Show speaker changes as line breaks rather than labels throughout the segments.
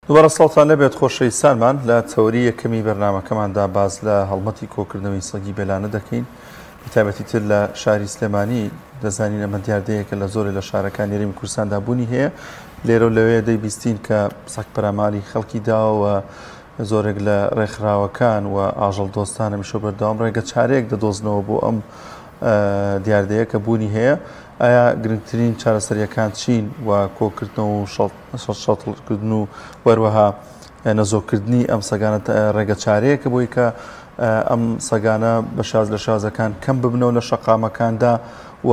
دوباره سڵتان لەبێت خۆشەویستانمان لە تەوری یەکەمی بەرنامەکەماندا باز لە هەڵمەتی کۆکردنەوەی سەگی بێلانە دەکەین بەتایبەتی تر لە شاری سلێمانی دەزانین ئەمە دیاردەیەکە لە زۆرێک لە شارەکان یاریمی کوردستاندا بوونی هەیە لێرە و لەوەیە دەیبیستین کە سەگ پەراماری خەڵکی داوە زۆرێک لە ڕێکخراوەکان و ئاژەڵ دۆستانە میشۆ بەردەوام ڕێگە چارەیەک دەدۆزنەوە بۆ ئەم دیاردەیە کە بوونی هەیە ئایا گرنگترین چارەسەریەکان چین و کۆکردنەوە و شەڵکردن و وەروەها نەزۆکردنی ئەم سەگانە ڕێگە چارەیەکە بۆی کە ئەم سەگانە بە شاز لە شازەکان کەم ببنەوە لە شەقامەکاندا و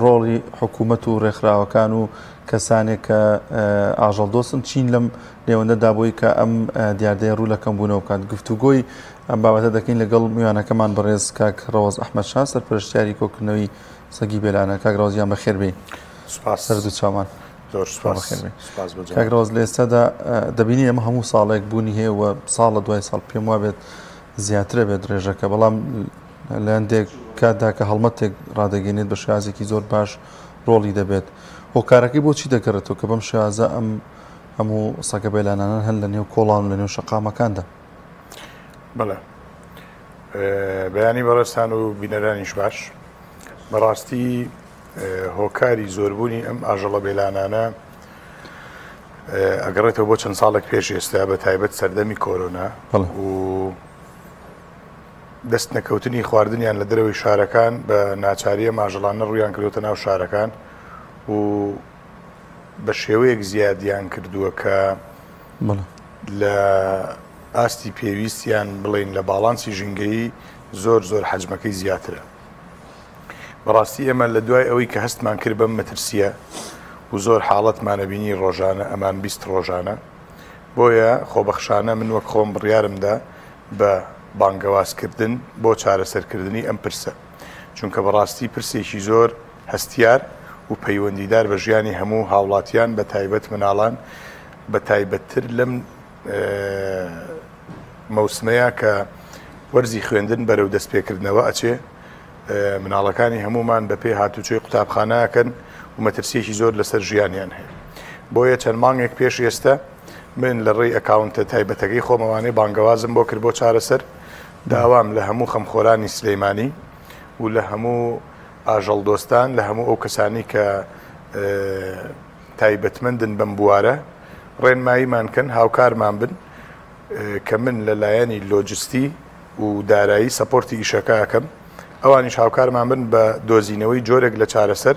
ڕۆڵی حکوومەت و ڕێکخراوەکان و کەسانێک کە ئاژەڵ دۆستن چین لەم نێوەندەدا بۆی کە ئەم دیاردەیە ڕوو لەکەم بوونەوە بکات گفتوگۆی ئەم بابەتە دەکەین لەگەڵ میوانەکەمان بەڕێز کاک ڕەوەز ئەحمەد شا سەرپەرشتیاری کۆکردنەوەی سەگی بێلانە. کاک ڕەوەزیان بەخێر بێ.
سوپاس.
سەرد و چاومان.
زۆر سوپاس.
کاک ڕەوەز لە ئێستادا دەبینی ئەمە هەموو ساڵێک بوونی هەیە و ساڵ لە دوای ساڵ پێم وابێت زیاترە بێت درێژەکە بەڵام لە هەندێک کاتدا کە هەڵمەتێک ڕادەگەێنێت بە شێوازێکی زۆر باش ڕۆڵی دەبێت. هۆکارەکەی بۆچی دەگەڕێتەوە کە بەم شێوازە ئەم هەموو سەگە بێلانانە هەن لە نێو کۆڵان و لە نێو شەقامەکاندا؟
بەڵێ بەیانی بەڕێستان و بینەرانیش باش بەڕاستی هۆکاری زۆربوونی ئەم ئاژەڵە بێلانانە ئەگەڕێتەوە بۆ چەند ساڵێک پێش ئێستا بە تایبەت سەردەمی کۆرۆنا و دەست نەکەوتنی خواردنیان لە دەرەوەی شارەکان بە ناچاریە ماژەڵانە ڕویان کردوتە ناو شارەکان و بە شێوەیەک زیادیان کردووە کە لە ئاستی پێویستیان بڵین لە باڵانسی ژینگەیی زۆر حەجمەکەی زیاترە. بەڕاستی ئێمە لە دوای ئەوەی کە هەستمان کرد بەم مەترسیە و زۆر حاڵەتمانە بینی ڕۆژانە ئەمان 20 ڕۆژانە بۆیە خۆبەخشانە من وەک خۆم بڕیارمدا بە بانگەوازکردن بۆ چارەسەرکردنی ئەم پرسە چونکە بەڕاستی پرسێکی زۆر هەستیار و پەیوەندیدار بە ژیانی هەموو هاوڵاتیان بە تایبەت مناڵان بە تایبەتتر لەم مەوسمەیە کە وەرزی خوێندن بەرەو دەستپێکردنەوە ئەچێ مناڵەکانی هەمومان بە پێ هاتوچۆی قوتابخانەکەن و مەترسیەکی زۆر لەسەر ژیانیان هەیە. بۆیە چەند مانگێک پێش ئێستا من لە ڕێی ئەکاونتە تایبەتەکەی خۆمەوانەی بانگەوازم بۆ کرد بۆ چارەسەر داوام لە هەموو خەمخۆرانی سلەیمانی و لە هەموو ئاژەڵ دۆستان لە هەموو ئەو کەسانی کە تایبەتمەندن بەم بوارە ڕێنماییمان کەن هاوکارمان بن کە من لەلایەنی لۆجستی و دارایی سەپۆرتی ئیشەکەکەم ئەوانیش هاوکارمان بن بە دۆزینەوەی جۆرێک لە چارەسەر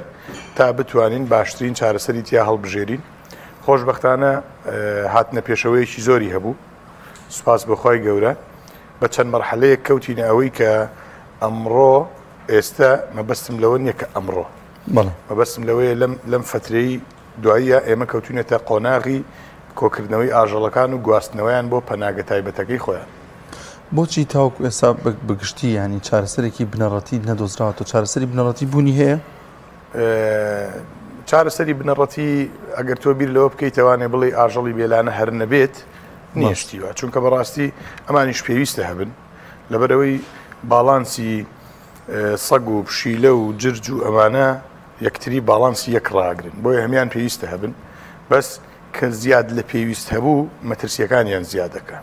تا بتوانین باشترین چارەسەری تیا هەڵبژێرین. خۆشبەختانە هاتنە پێشەوەیەکی زۆری هەبوو سوپاس بەخوای گەورە بە چەند مەرحەلەیەک کەوتینە ئەوەی کە ئەمڕۆ ئێستا مەبەستم لەوە نییە کە ئەمڕۆ مەبەستم لەوەیە لەم فترەی دواییە ئێمە کەوتونێتە قۆناغی کۆکردنەوەی ئاژەڵەکان و گواستنەوەیان بۆ پەناگە تایبەتەکەی خۆیان.
بۆچی تاوکو ئێستا بگشتی ینی چارەسەرێکی بنەڕەتی نەدۆزراوەوە چارەسەری بنەڕەتی بوونی هەیە؟
چارەسەری بنەڕەتی ئەگەر تۆ بیر لەوە بکەیتەوانێ بڵێ ئاژەڵی بێلانە هەر نەبێت نیشتیوە چونکە بەڕاستی ئەمانیش پێویستە هەبن لەبەرەوەی باڵانسی سەگ و پشیلە و جرج و ئەمانە یەکتری باڵانسی یەک ڕاگرن بۆیە هەمیان پێویستە هەبن بەس کە زیاد لە پێویست هەبوو مەترسیەکانیان زیادەکە.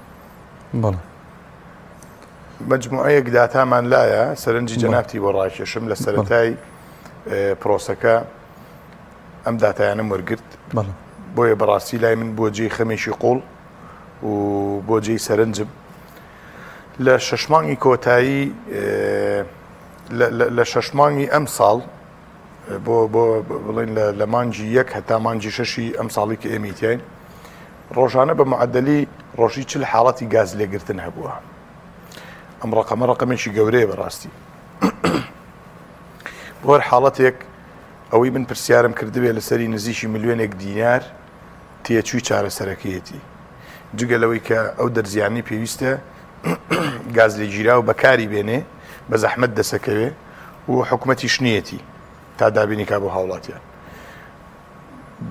مەجموعەیەک داتامان لایە سەرنجی جەنابتی بۆ ڕاکێشم لە سەرەتای پرۆسەکە ئەم داتایانم وەرگرت بۆیە بەڕاستی لای من بۆ جێی خەمێکی قوڵ و بۆ جێی سەرنجم لە شەشمانگی کۆتایی لە شەشمانگی ئەم ساڵ بۆ بڵین لە مانجی یەک هەتا مانجی شەشی ئەم ساڵی کە ئێمیتیاین ڕۆژانە بە معدەلی ڕۆژی 40 حاڵەتی گاز لێگرتن هەبووە. ئەم ڕقەمە ڕقەمێکی گەورەیە بەڕاستی بۆ هەر حاڵەتێک ئەوەی من پرسیارم کردبێ لەسەری نزیشی ملیۆنێک دینار تێچووی چارەسەرەکەیەتی جگە لەوەی کە ئەو دەرزیانی پێویستە گاز لێگیرا و بەکاری بێنێ بە زەحمەت دەسەکەوێ و حکومەتی شنیەتی تا دابینی کا بۆ هاوڵاتیان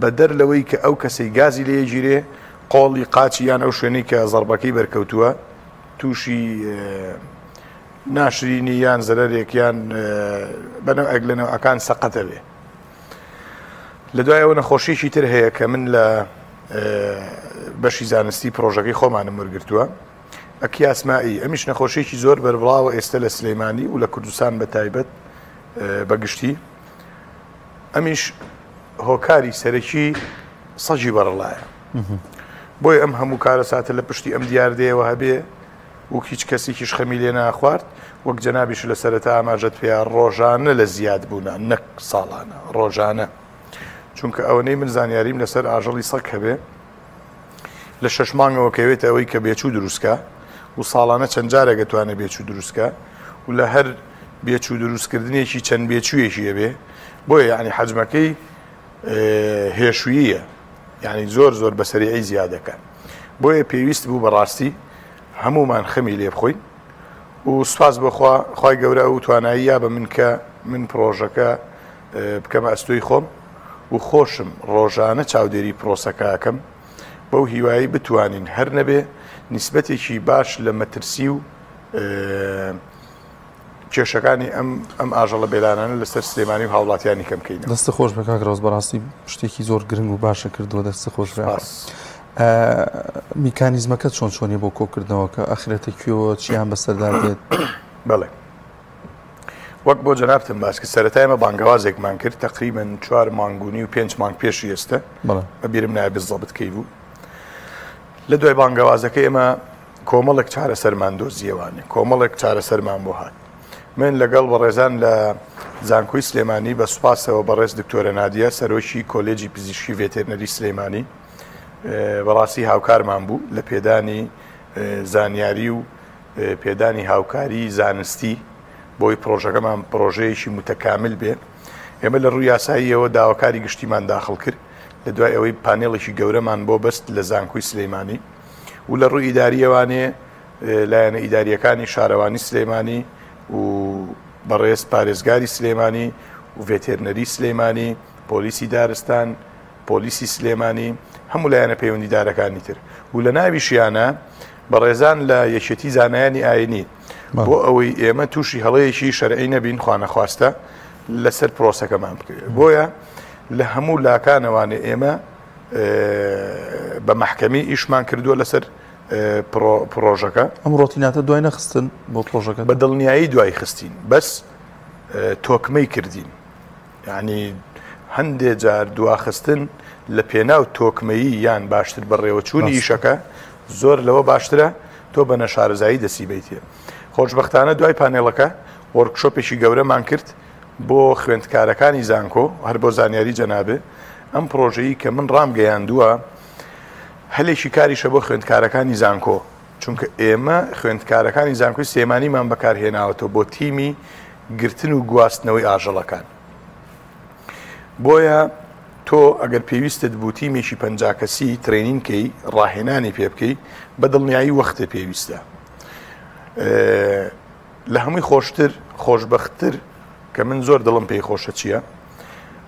بەدەر لەوەی کە ئەو کەسەی گازی لێگیرێ قۆڵی قاچی یان ئەو شوێنەی کە زەربەکەی بەرکەوتووە تووشی ناشرینی یان زەرەرێک یان بەنەو ئەگلەنەوەکان سەقەتە بێ. لە دوای ئەوە نەخۆشیێکی تر هەیە کە من لە بەشی زانستی پرۆژەکەی خۆمانم وەرگرتووە ئەکی ئاسمایی ئەمیش نەخۆشیێکی زۆر بەربڵاوە ئێستا لە سلەیمانی و لە کوردستان بە تایبەت بەگشتی ئەمیش هۆکاری سەرەکی سەجی بەڕڵایە بۆی ئەم هەموو کارە ساتە لە پشتی ئەم دیاردەیەوە هەبێ و هیچ کەسێکیش خەمی لێ ناخوارد وەک جەنابیش لە سەرەتا ئاماژەت پێیان ڕۆژانە لە زیاد بوونە نەک ساڵانە ڕۆژانە چونکە ئەوەنەی من زانیاریم لەسەر ئاژەڵی سەگ هەبێ لە 6 مانگەوە کەوێت ئەوەی کە بێچوو دروستکە و ساڵانە چەند جارێک دەتوانێت بێچوو دروستکە و لە هەر بێچوو دروستکردنێکی چەند بێچوویەکی هەبێ بۆیە یعنی حەجمەکەی هێشوییە یعنی زۆر بەسەریعی زیادەکە بۆیە پێویست بوو بەڕاستی هەمومان خەمی لێ بخۆین و سوپاس بەخوا خوای گەورە ئەو توانایی یا بە من کە من پرۆژەکە بکەمە ئەستۆی خۆم و خۆشم ڕۆژانە چاودێری پرۆسەکەکەم بەو هیوایی بتوانین هەر نەبێ نیسبەتێکی باش لە مەترسی و کێشەکانی ئەم ئاژەڵە بێلانانە لەسەر سلێمانی و هاوڵاتیانی کەمکەین.
دەستە خۆش بە کاک ڕۆز بەڕاستی شتێکی زۆر گرنگ و باشە کردووە دەستە خۆش میکانیزمەکە چۆنی بۆ کۆکردنەوە کە ئەخرەتە کوێوە چیان بەسەردا بێت؟
بەڵێ وەک بۆ جەنابتم باس کە سەرەتای ئێمە بانگەوازێکمان کرد تقریباً 4 مانگونی و 5 مانگ پێشی ئێستا بەبیرم نایە بزەبت کەی بوو لە دوای بانگەوازەکە ئێمە کۆمەڵێک چارەسەرمان دۆزیەوانێ کۆمەڵێک چارەسەرمان بۆ هات من لەگەڵ بەڕێزان لە زانکۆی سلێمانی بە سوپاسەوە بەڕێز دکتۆرە نادیە سەرۆکی کۆلێجی پزیشکی ڤێتێرنەری سلێمانی بەڕاستی هاوکارمان بوو لە پێدانی زانیاری و پێدانی هاوکاری زانستی بۆی پرۆژەکەمان پرۆژەیەکی متەکامل بێ ئێمە لە ڕووی یاساییەوە داواکاری گشتیمان داخڵ کرد لە دوای ئەوەی پانێڵێکی گەورەمان بۆ بەست لە زانکۆی سلێمانی و لە ڕووی ئیداریەوانێ لایەنە ئیداریەکانی شارەوانی سلێمانی و بەڕێز پارێزگاری سلێمانی و ڤێتێرنەری سلێمانی پۆلیسی دارستان پۆلیسی سلێمانی هەموو لایەنە پەیوەندیدارەکانی تر و لە ناویشیانە بەڕێزان لە یەکێتی زانایانی ئاینی بۆ ئەوەی ئێمە تووشی هەڵەیەکی شەرعی نەبین خوانەخواستە لەسەر پرۆسەکەمان بکرێت بۆیە لە هەموو لاکانەوانێ ئێمە بە مەحکەمی ئیشمان کردووە لەسەر پرۆژەکە
ئەم ڕۆتیناتە دوای نەخستن بۆ پرۆژەکە
بە دڵنیایی دوای خستین بەس تۆکمەی کردین یعنی هەندێک جار دواخستن لە پێناو تۆکمەیی یان باشتر بەڕێوەچوونی ئیشەکە زۆر لەوە باشترە تۆ بە نەشارەزایی دەسیبیتێ خۆشبەختانە دوای پانێڵەکە وەرکشۆپێکی گەورەمان کرد بۆ خوێندکارەکانی زانکۆ هەر بۆ زانیاری جەنابێ ئەم پرۆژەیی کە من ڕامگەیاندووە هەلێکی کاریشە بۆ خوێندکارەکانی زانکۆ چونکە ئێمە خوێندکارەکانی زانکۆی سلێمانیمان بەکارهێناوەتەوە بۆ تیمی گرتن و گواستنەوەی ئاژەڵەکان بۆیە تۆ ئەگەر پێویستت بوو تیمێکی 50 کەسی ترێنینکەی ڕاهێنانی پێ بکەی بە دڵنیایی وەختە پێویستە لە هەمووی خۆشتر خۆشبەختتر کە من زۆر دڵم پێی خۆشە چییە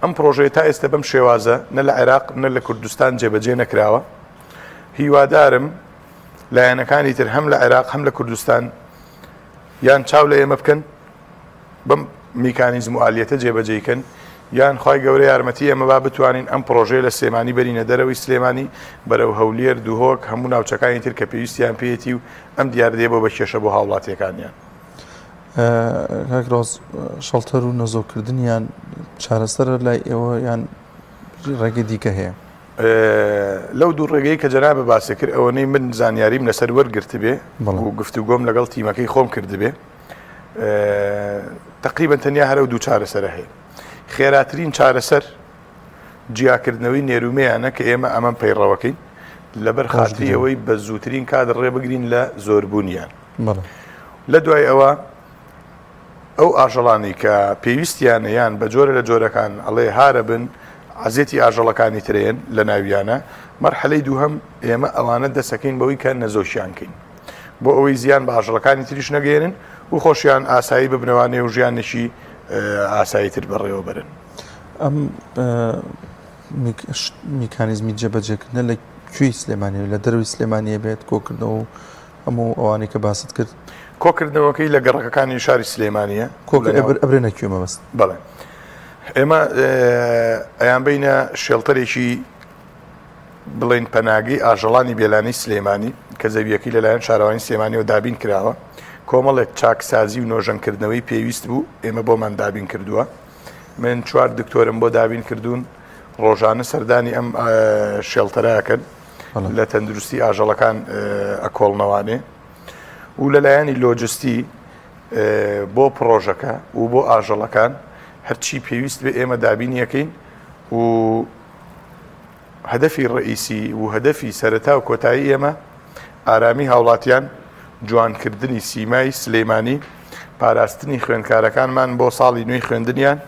ئەم پرۆژەیە تا ئێستا بەم شێوازە نە لە عێراق نە لە کوردستان جێبەجێ نەکراوە هیوادارم لایەنەکانی تر هەم لە عێراق هەم لە کوردستان یان چاو لە ئێمە بکەن بەم میکانیزم و ئالیەتە جێبەجێکەن یان خی گەورە یارمەتی ئێمە با بتوانین ئەم پرۆژەیە لە سلێمانی بەرینە دەرەوەی سلێمانی بەرەو هەولێر دووهۆک هەموو ناوچەکانی تر کە پێویستیان پێێتی و ئەم دیاردێ بۆ بە کێشە بۆ هاوڵاتیەکانیان
کاکڕۆز شەڵتەر و نەزۆکردنیان چارەسەرە لای ئێوە یان ڕێگە دیکە هەیە
لەو دوو ڕێگەی کە جەنابە باسێ کرد ئەوەنەی من زانیاریم لەسەر وەرگرت بێ و گفتوگۆم لەگەڵ تیمەکەی خۆم کرد بێ تقریبا تەنیا هەرە و دوو چارەسەرە هەیە خێراترین چارەسەر جیاکردنەوەی نێرومەیانە کە ئێمە ئەمەم پەیڕەوەکەین لەبەر خاتری ئەوەی بە زووترین کادر ڕێبگرین لە زۆربوونیان لە دوای ئەوە ئەو ئاژەڵانی کە پێویستیانە یان بە جۆرە لە جۆرەکان ئەڵێ هارە بن عزیێتی ئاژەڵەکانی ترێن لە ناویانە مەرحەلەی دووهەم ئێمە ئەوانە دەسەکەین بەوەی کە نەزۆشیانکەین بۆ ئەوەی زیان بە ئاژەڵەکانی تریش نەگەێنن و خۆشیان ئاسایی ببنەوانێ و ژیانێکی ئاساییتر بەڕێوە برن
ئەم میکانیزمی جێبەجێکردنە لە کوێی سلێمانی لە دەروی سلێمانیە بێت کۆکردنەوە و هەموو ئەوانەی کە باست کرد
کۆکردنەوەکەی لە گەڕەکەکانی شاری سلێمانیە
ئەبرێنە کوێ مەبەست
بەڵێ ئێمە ئەیان بینە شێڵتەرێکی بڵین پەناگەی ئاژەڵانی بێلانی سلێمانی کە زەویەکەی لەلایەن شارەوانی سلێمانیەوە دابین کراوە کۆمەڵێک چاکسازی و نۆژەنکردنەوەی پێویست بوو ئێمە بۆمان دابین کردووە من 4 دکتۆرم بۆ دابین کردوون ڕۆژانە سەردانی ئەم شێڵتەرەکەن لە تەندروستی ئاژەڵەکان ئەکۆڵنەوانێ و لەلایەنی لۆجستی بۆ پرۆژەکە و بۆ ئاژەڵەکان هەرچی پێویست بێ ئێمە دابینیەکەین و هەدەفی ڕئیسی و هەدەفی سەرەتا و کۆتایی ئێمە ئارامی هاوڵاتیان جوانکردنی سیمای سلێمانی پاراستنی خوێندکارەکانمان بۆ ساڵی نوێی خوێندنیان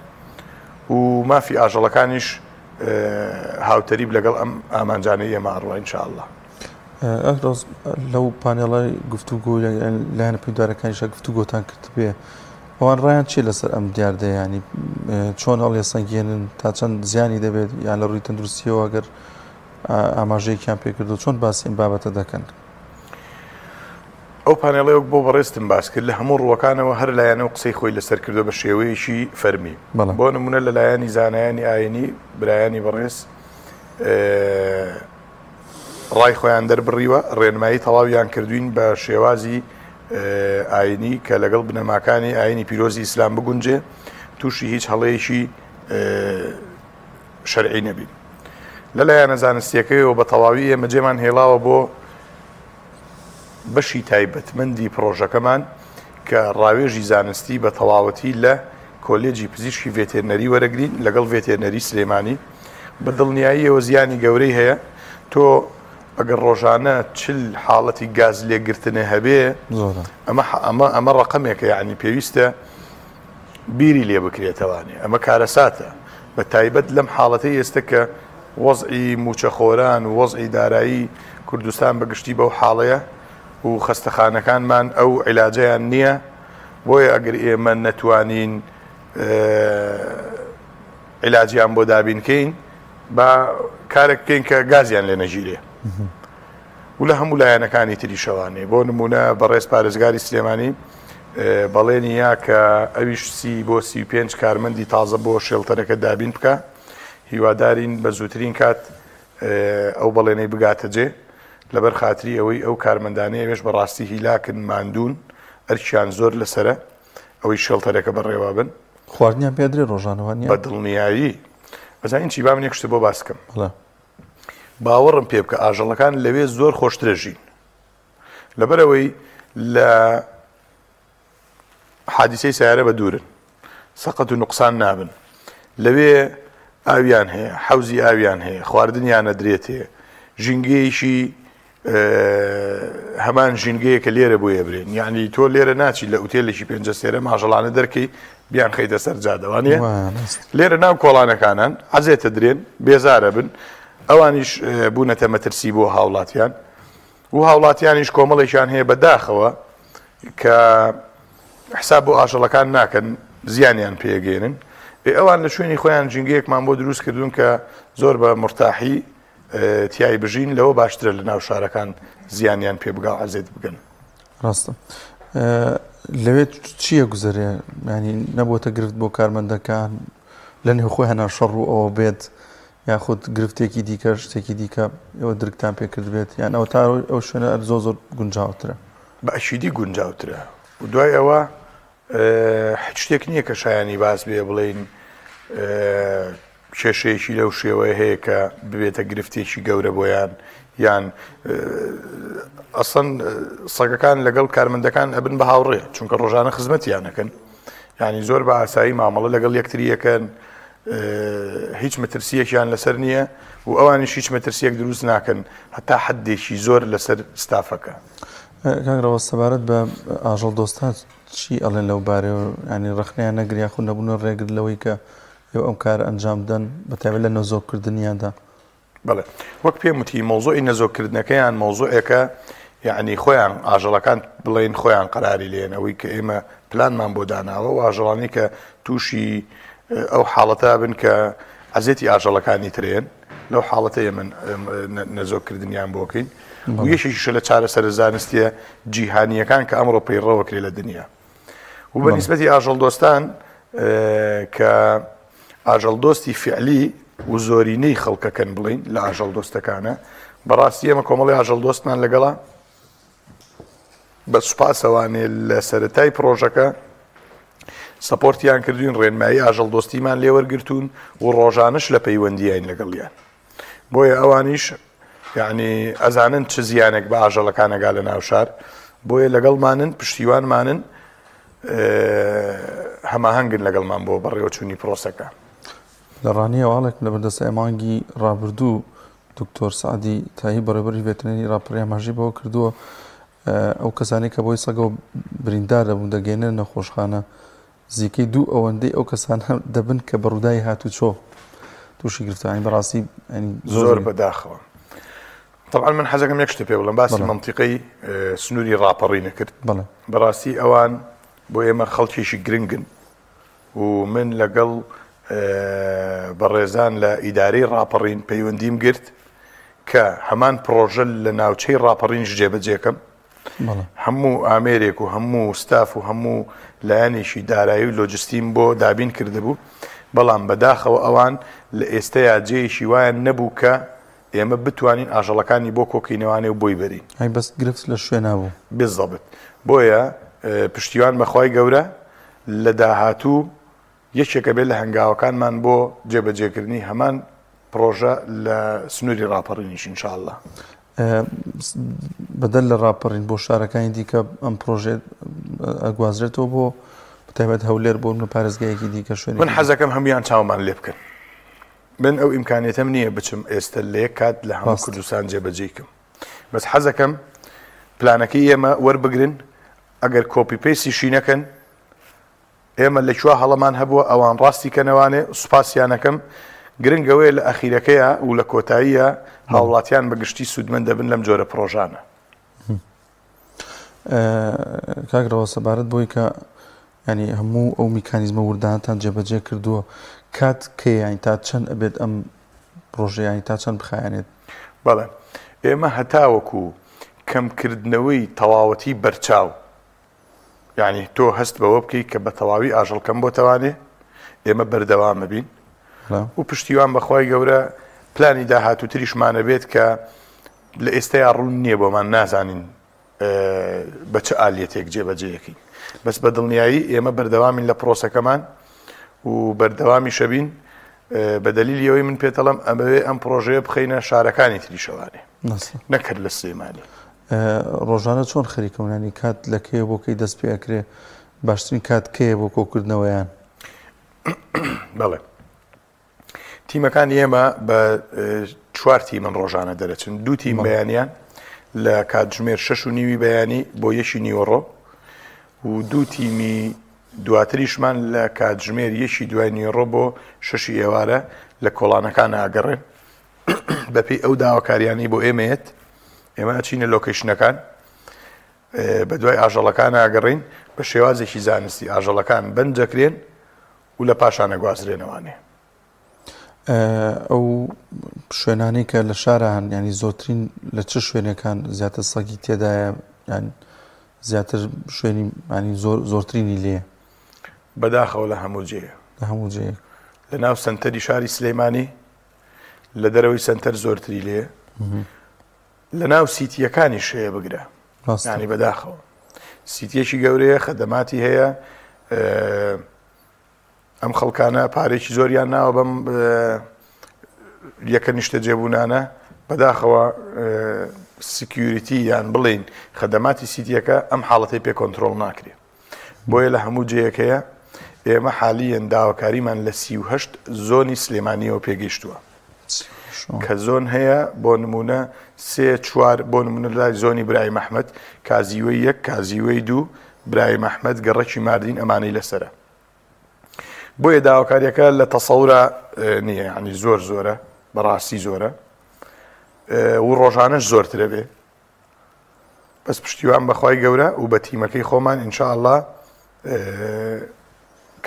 و مافی ئاژەڵەکانیش هاوتەریب لەگەڵ ئەم ئامانجانەی ئێمە ئەڕوە ئینشاءالله.
ئەکرۆز لەو پانێڵی گفتوگۆ لایەنە پەیدارەکانیشە گفتوگۆتان کرد بێ ئەوان ڕایان چی لەسەر ئەم دیاردەیە ینی چۆن هەڵێ سەنگێنن تا چەند زیانی دەبێت یان لە ڕووی تەندروستیەوە ئەگەر ئاماژەیەکیان پێکردو چۆن باسی ئەم بابەتە دەکەن؟
ئەو پانێڵەیەک بۆ بەڕێستم باس کرد لە هەموو ڕووەکانەوە هەر لایەنەوە قسەی خۆی لەسەر کردو بە شێوەیەشی فەرمی بۆ نمونە لە لایەنی زانایانی ئاینی برایانی بەڕێز ڕای خۆیان دەربڕیوە ڕێنمایی تەواویان کردوین بە شێوازی ئاینی کە لەگەڵ بنەماکانی ئاینی پیرۆزی ئیسلام بگونجێ تووشی هیچ هەڵەیەکی شەرعی نەبین لەلایەنە زانستیەکەیەوە بە تەواوی ئێمە جێمان هێڵاوە بۆ بەشی تایبەتمەندی پرۆژەکەمان کە ڕاوێژی زانستی بە تەواوەتی لە کۆلێجی پزیشکی ڤێتێرنەری وەرەگرین لەگەڵ ڤێتێرنەری سلێمانی بە دڵنیاییەوە زیانی گەورەی هەیە تۆ ئەگەر ڕۆژانە چل حاڵەتی گاز لێگرتنە هەبێ ئەمە ڕقمێکە یعنی پێویستە بیری لێ بکرێتەوانێ ئەمە کارەساتە بە تایبەت لەم حاڵەتەی ئێستا کە وەزعی موچەخۆران و وەزعی دارایی کوردستان بەگشتی بەو حاڵەیە و خەستەخانەکانمان ئەو عیلاجەیان نییە بۆیە ئەگەر ئێمە نەتوانین عیلاجیان بۆ دابینکەین با کارێک بکەین کە گازیان لێ نەژیرێ و لە هەموو لایەنەکانی تری شەوانێ بۆ نمونە بەڕێز پارێزگاری سلێمانی بەڵێنی یا کە ئەویش 30 بۆ 35 کارمەندی تازە بۆ شێڵتەرەکە دابین بکە هیوادارین بە زووترین کات ئەو بەڵێنەی بگاتە جێ لەبەر خاتری ئەوەی ئەو کارمەندانەیە وێش بەڕاستی هیلاکن ماندوون ئەرچیان زۆر لەسرە ئەوەی شێڵتەرەکە بەڕێوا بن
خواردنیان پێدرێ ڕۆژانەوە
بە دڵنیایی بەزانین چی با من یەک شتە بۆ باس بکەم باوەڕم پێ بکە ئاژەڵەکان لەوێ زۆر خۆشترەژین لەبەرەوەی لە حادیسەی سیارە بە دوورن سەقەت و نوقسان نابن لەوێ ئاویان هەیە حەوزی ئاویان هەیە خواردنیان نەدرێت هەیە ژینگەیەشی هەمان ژینگەیە کە لێرە بۆ یەبرێن یعنی تۆ لێرە ناچی لە ئوتێلێکی پێنجە سێرە ماژەڵانە دەرکەی بیان خەیتە سەر جادەوانێ لێرە ناو کۆڵانەکانان حەزێتە درێن بێزارە بن ئەوانیش بوونەتە مەترسی بۆ هاوڵاتیان و هاوڵاتیانیش کۆمەڵێکیان هەیە بەداخەوە کە حساب بۆ ئاژەڵەکان ناکەن زیانیان پێگەێنن ئەوان لە شوێنی خۆیان جنگەیەکمان بۆ دروست کردوون کە زۆر بە مرتاحی تیای بژین لەوە باشترە لە ناو شارەکان زیانیان پێ بگا عەزێت بگەن
ڕاستە لەوێ چییە گوزەرێ ینی نەبووەتە گرفت بۆ کارمەندەکان لە نێو خۆی هەنا شەڕ و ئەوە بێت یاخود گرفتێکی دیکە شتێکی دیکە ئەوە درکتان پێکرد بێت یان ئەو تا ئەو شوێنە زۆر گونجاوترە
بە ئەشیدی گونجاوترە و دوای ئەوە هیچ شتێک نییە کە شایانی باس بێ بڵێن کێشەیەکی لەو شێوەیە هەیە کە ببێتە گرفتێکی گەورە بۆیان یان ئەسڵەن سەگەکان لەگەڵ کارمەندەکان ئەبن بە هاوڕێ چونکە ڕۆژانە خزمەتیانەکەن یعنی زۆر بە ئاسایی مامەڵە لەگەڵ یەکتریەکەن هیچ مەترسیەکیان لەسەر نییە و ئەوانیش هیچ مەترسیەک دروست ناکەن هەتا حەدێکی زۆر لەسەر ستافەکە.
کاکڕەوە سەبارەت بە ئاژەڵ دۆستان چی ئەڵێن لەو بارەوە ینی ڕخنیان نەگریا خو نەبوونە ڕێگرت لەوەی کە ئەم کارە ئەنجام بدەن بەتایبەت لە نەزۆکردنیاندا؟
بەڵێ وەک پێم وتی مۆزۆی نەزۆکردنەکەیان مۆزۆیەکە یعنی خۆیان ئاژەڵەکان بڵێن خۆیان قەراری لێن ئەوەی کە ئێمە پلانمان بۆ داناوە و ئاژەڵانی کە تووشی ئەو حاڵەتە بن کە عەزێتی ئاژەڵەکانی ترێن لەو حاڵەتەیە من نەزۆکردنیان بۆکەین و یەکێکیشە لە چارەسەر زانستیە جیهانیەکان کە ئەمڕۆ پەیڕەوە کرێ لە دنیا و بە نیسبەتی ئاژەڵ دۆستان کە ئاژەڵ دۆستی فعلی و زۆرینەی خەڵکەکەن بڵین لە ئاژەڵ دۆستەکانە بەڕاستی ئێمە کۆمەڵی ئاژەڵ دۆستمان لەگەڵا بە سوپاسەوانێ لە سەرەتای پرۆژەکە سەپۆرتیان کردوین ڕێنمایی ئاژەڵ دۆستیمان لێوەرگرتوون و ڕۆژانش لە پەیوەندیین لەگەڵیان بۆیە ئەوانیش یعنی ئەزانن چ زیانێک بە ئاژەڵەکانەگا لە ناوشار بۆیە لەگەڵمانن پشتیوانمانن هەماهەنگن لەگەڵمان بۆ بەڕێوەچوونی پرۆسەکە
لە ڕانیە واڵێک لە بەردەستە ئەمانگی ڕابردوو دکتۆر سعدی تایی بەڕێبەری ڤێتنەری ڕاپەڕی ئاماژەی بەوە کردووە ئەو کەسانی کە بۆی سەگە و بریندار دەبوون دەگەێنن نەخۆشخانە زیکەی دوو ئەوەندەی ئەو کەسانە دەبن کە بەڕوودای هاتوچۆ تووشی گرفتانی بەڕاستی
زۆر بەداخەوە. طبعا من حەزەکەم یەک شتە پێ بڵێم باسی منتیقەی سنووری ڕاپەڕی نەکرد بەڕاستی ئەوان بۆ ئێمە خەڵکیشی گرنگن و من لەگەڵ بەڕێزان لە ئیدارەی ڕاپەڕین پەیوەندیم گرت کە هەمان پرۆژە لە ناوچەی ڕاپەڕینش جێبەجێکەم هەموو ئامێرێک و هەموو ستاف و هەموو لایەنێکی دارایی و لۆجستیم بۆ دابین کردبوو بەڵام بەداخەوە ئەوان لە ئێستەیە جێیشی وایە نەبوو کە ئێمە بتوانین ئاژەڵەکانی بۆ کۆکەینەوانێ و بۆی بەرین
هەی بەس گرفت لە شوێ نابوو
بزەبت بۆیە پشتیوان بەخوای گەورە لە داهاتوو یەکێکە بێت لە هەنگاوەکانمان بۆ جێبەجێکردنی هەمان پرۆژە لە سنووری ڕاپەڕینیش ئینشاءالله
بەدەل لە ڕاپەڕین بۆ شارەکانی دیکە ئەم پرۆژێ ئەگوازرێتەوە بۆ بتایبەت هەولێر بۆ منە پارێزگایەکی دیکە شوێن
من حەزەکەم هەمویان چاومان لێ بکەن من ئەو ئیمکانێتم نییە بچم ئێستا لە یەک کات لە هەموو کوردستان جێبەجێکم بەس حەزەکەم پلانەکەی ئێمە وەربگرن ئەگەر کۆپی پێسیشی نەکەن ئێمە لەکووا هەڵەمان هەبووە ئەوان ڕاستی کەنەوانێ سوپاسیانەکەم گرنگەوەی لە ئەخیرەکەیە و لە کۆتاییە هاوڵاتیان بەگشتی سوودمەند دەبن لەم جۆرە پرۆژانە
کاکڕەوە سەبارەت بۆی کە ینی هەموو ئەو میکانیزمە وردانتان جێبەجێ کردووە کات کەیانی تا چەند ئەبێت ئەم پرۆژەیانی تا چەند بخایانێت
بەڵێ ئێمە هەتاوەکو کەمکردنەوەی تەواوەتی بەرچاو یعنی تۆ هەست بەوە بکەی کە بە تەواوی ئاژەڵکەم بۆ توانێ ئێمە بەردەوامە بین و پشتیوان بەخوای گەورە پلانی داهاتووتریشمانە بێت کە لە ئێستای ڕوون نییە بۆمان نازانین بە چه ئالێتێک جێبەجێیەکی بەس بە دڵنیایی ئێمە بەردەوامین لە پرۆسەکەمان و بەردەوامی شەبین بە دەلیلی ئەوەی من پێتەڵم ئەمەوێ ئەم پرۆژەیە بخەینە شارەکانی تریشەوانێ نەکرد لە سلێمانی
ڕۆژانە چۆن خەریکەونانی کات لەکەیە بۆ کەی دەست پێکرێ باشترین کات کەیە بۆ کۆکردنەوەیان
بەڵێ تیمەکانی ئێمە بە 4 تیمن ڕۆژانە دەرەچن 2 تیم بەیانیان لە کاتژمێر 6:30 بەیانی بۆ 1:00 و 2 تیمی دواتریشمان لە کاتژمێر 1:02 بۆ 6 ئێوارە لە کۆڵانەکان ئاگەڕێن بەپێی ئەو داواکاریانی بۆ ئێمەیەت ئێمە ئەچینە لۆکیشنەکان بە دوای ئاژەڵەکان ئاگەڕین بە شێوازێکی زانستی ئاژەڵەکان بەنجەکرێن و لە پاشانە گوازرێنەوانێ
ئەو شوێنانی کە لە شاران ینی زۆرترین لە چه شوێنەکان زیاتر سەگی تێدایە یان زیاتر شوێنی ینی زۆرترینی لێ
بەداخەوە لە هەموو جێە
لە هەموو جێ
لە ناو سنتەری شاری سلێمانی لە دەرەوەی سنتەر زۆرتری لێ لە ناو سیتیەکانی شەیە بگرە ینی بەداخەوە سیتیەکی گەورەیە خەدەماتی هەیە ئەم خەڵکانە پارێکی زۆریان ناوە بەم یەکە نیشتە جێبوونانە بەداخەوە سکیوریتی یان بڵین خەدەماتی سیتیەکە ئەم حاڵەتی پێ کۆنتترۆل ناکرێت بۆیە لە هەموو جەیەکەیە ئێمە حالیەن داواکاریمان لە 38 زۆنی سلێمانیەوە پێگەیشتووە کە زۆن هەیە بۆ نمونە 3-4 بۆ نمونە لای زۆنی برای مەحمەد کازیوەی 1 کازیوەی 2 برای مەحمەد گەڕەکی ماردین ئەمانەی لەسرە بۆیە داواکاریەکە لە تەسەورە نییە ینی زۆرە بەڕاستی زۆرە و ڕۆژانەش زۆرترە بێ بەس پشتیوان بەخوای گەورە و بە تیمەکەی خۆمان ئینشاءالله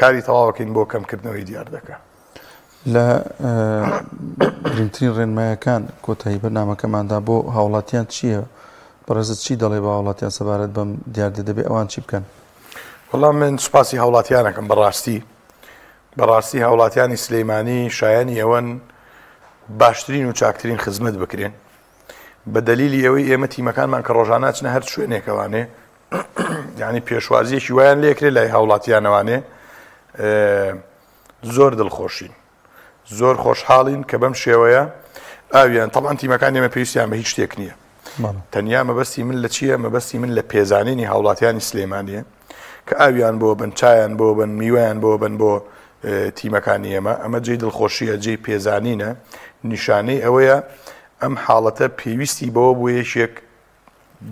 کاری تەواوەکەین بۆ کەمکردنەوەی دیار دەکە
لە گرنگترین ڕێنمایەکان کۆتایی بەرنامەکەماندا بۆ هاوڵاتیان چییە بەڕێزت چی دەڵێ بە هاوڵاتیان سەبارەت بەم دیاردە دەبێ ئەوان چی بکەن
وەڵام من سوپاسی هاوڵاتیانەکەم بەڕاستی هاوڵاتیانی سلەیمانی شایانی ئەوەن باشترین و چاکترین خزمەت بکرێن بە دەلیلی ئەوەی ئێمە تیمەکانمان کە ڕۆژانە چنە هەر شوێنێکەوانێ یعنی پێشوازیەکی وایان لێکرێ لای هاوڵاتیانەوانێ زۆر دڵخۆشین زۆر خۆشحاڵین کە بەم شێوەیە ئاویان تەڵان تیمەکان ئێمە پێویستیان بە هیچ شتێک نییە تەنیا مەبەستی من لە چییە مەبەستی من لە پێزانینی هاوڵاتیانی سلێمانیە کە ئاویان بۆ بن چایان بۆ بن میوەیان بۆ بن بۆ تیمەکانی ئێمە ئەمە جێی دڵخۆشیە جێی پێزانینە نیشانەی ئەوەیە ئەم حاڵەتە پێویستی بەوە بۆ یەشێک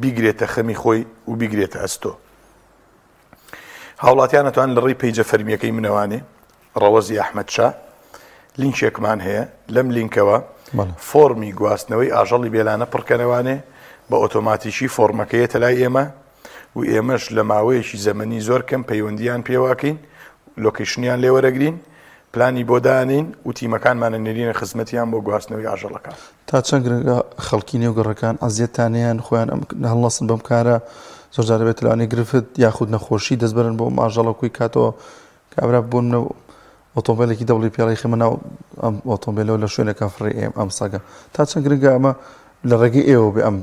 بیگرێتە خەمی خۆی و بیگرێتە ئەستۆ هاوڵاتیان ئەتوان لە ڕێی پەیجە فەرمیەکەی منەوانێ ڕەوەزی ئەحمەد شا لینکێکمان هەیە لەم لینکەوە فۆرمی گواستنەوەی ئاژەڵی بێلانە پڕکەنەوانێ بە ئۆتۆماتیشی فۆرمەکەیەتە لای ئێمە و ئێمەش لە ماوەیەکی زەمەنی زۆر کەم پەیوەندیان پێواکەین لۆکیشنیان لێوەرەگرین پلانی بۆ دانین و تیمەکانمانە نێرینە خزمەتیان بۆ گواستنەوەی ئاژەڵەکان
تا چەند گرنگە خەڵکی نێوگەڕەکان ئازیەتانیان خۆیان هەڵنەسن بەم کارە زۆر جارە بێت لەوانەیە گرفت یاخود نەخۆشی دەستبەرن بۆ ئاژەڵەکوی کاتەوە کابرا بوون ئۆتۆمبیلێکی دەوڵی پێڵی خێمە ناو ئەم ئۆتۆمبیلەوە لە شوێنەکە فڕی ئەم سەگە تا چەند گرنگە ئەمە لە ڕێگەی ئێوە بێ ئەم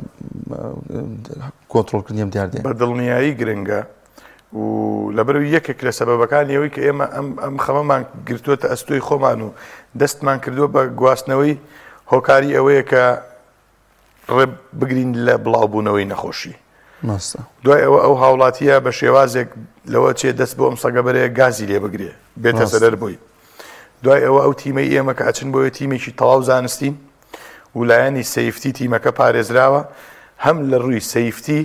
کۆنتڕۆڵکردنی ئەم دیاردێن
بە دڵنیایی گرنگە و لەبەرەوەی یەکێک لە سەبەبەکانی ئەوەی کە ئێمە ئەم خەمەمان گرتووەتە ئەستۆی خۆمان و دەستمان کردووە بە گواستنەوەی هۆکاری ئەوەیە کە ڕێ بگرین لە بڵاوبوونەوەی نەخۆشی دوای ئەوە ئەو هاوڵاتیە بە شێوازێک لەوە چێ دەست بۆ ئەم سەگەبەرەیە گازی لێ بگرێ بێتە سەرەر بووی دوای ئەوە ئەو تیمەی ئێمە کە ئەچن بۆیە تیمێکی تەواو زانستین و لایەنی سەیفتی تیمەکە پارێزراوە هەم لە ڕووی سەیفتی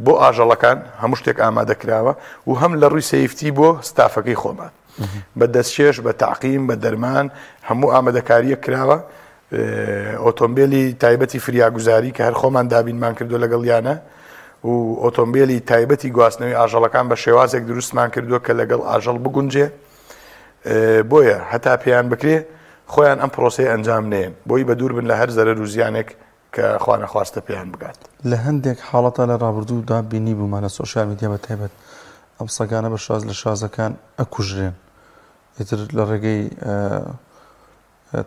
بۆ ئاژەڵەکان هەموو شتێک ئامادەکراوە و هەم لە ڕووی سەیفتی بۆ ستافەکەی خۆمان بە دەستچێش بە تاقیم بە دەرمان هەموو ئامادەکاریە کراوە ئۆتۆمبیلی تایبەتی فریاگوزاری کە هەر خۆمان دابینمان کردو لەگەڵیانە و ئۆتۆمبیلی تایبەتی گواستنەوەی ئاژەڵەکان بە شێوازێک دروستمان کردووە کە لەگەڵ ئاژەڵ بگونجێ بۆیە هەتا پێیان بکرێ خۆیان ئەم پرۆسەی ئەنجام نێن بۆی بە دوور بن لە هەر زەرەر و زیانێک کە خوا نەخواستە پێیان بگات
لە هەندێک حاڵەتە لە ڕابردوودا بینی بوومانە سۆشیال میدیا بە تایبەت ئەم سەگانە بە شاز لە شازەکان ئەکوژرێن ئیتر لە ڕێگەی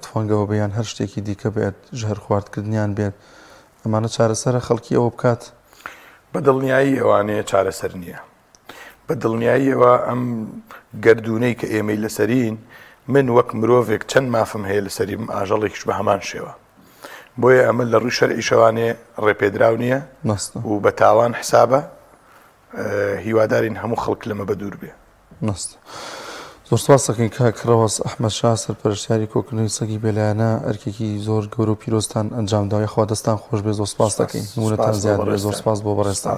تفەنگەوە بەیان هەر شتێکی دیکە بێت ژەهر خواردکردنیان بێت ئەمانە چارەسەرە خەڵکی ئەوە بکات
بە دڵنیایی ئەوانەیە چارەسەر نییە بە دڵنیاییەوە ئەم گردونەی کە ئێمەی لەسەرین من وەک مرۆڤێک چەند مافم هەیە لەسەری ئاژەڵێکیش بە هەمان شێوە بۆیە ئەمە لە ڕووی شەرعی شەوانێ ڕێپێدراو نییە و بە تاوان حسابە هیوادارین هەموو خەڵک لەمە بە دوور بێ
زۆر سپاس دەکەین کاکڕەوەز ئەحمەد شا سەرپەرشتیاری کۆکردنەوەی سەگی بێلایەنە ئەرکێکی زۆر گەورە و پیرۆستان ئەنجامداوە خوا دەستان خۆش بێ زۆر سپاس دەکەین نمونەتان زیاد بێ زۆر سپاس بۆ بەڕێستان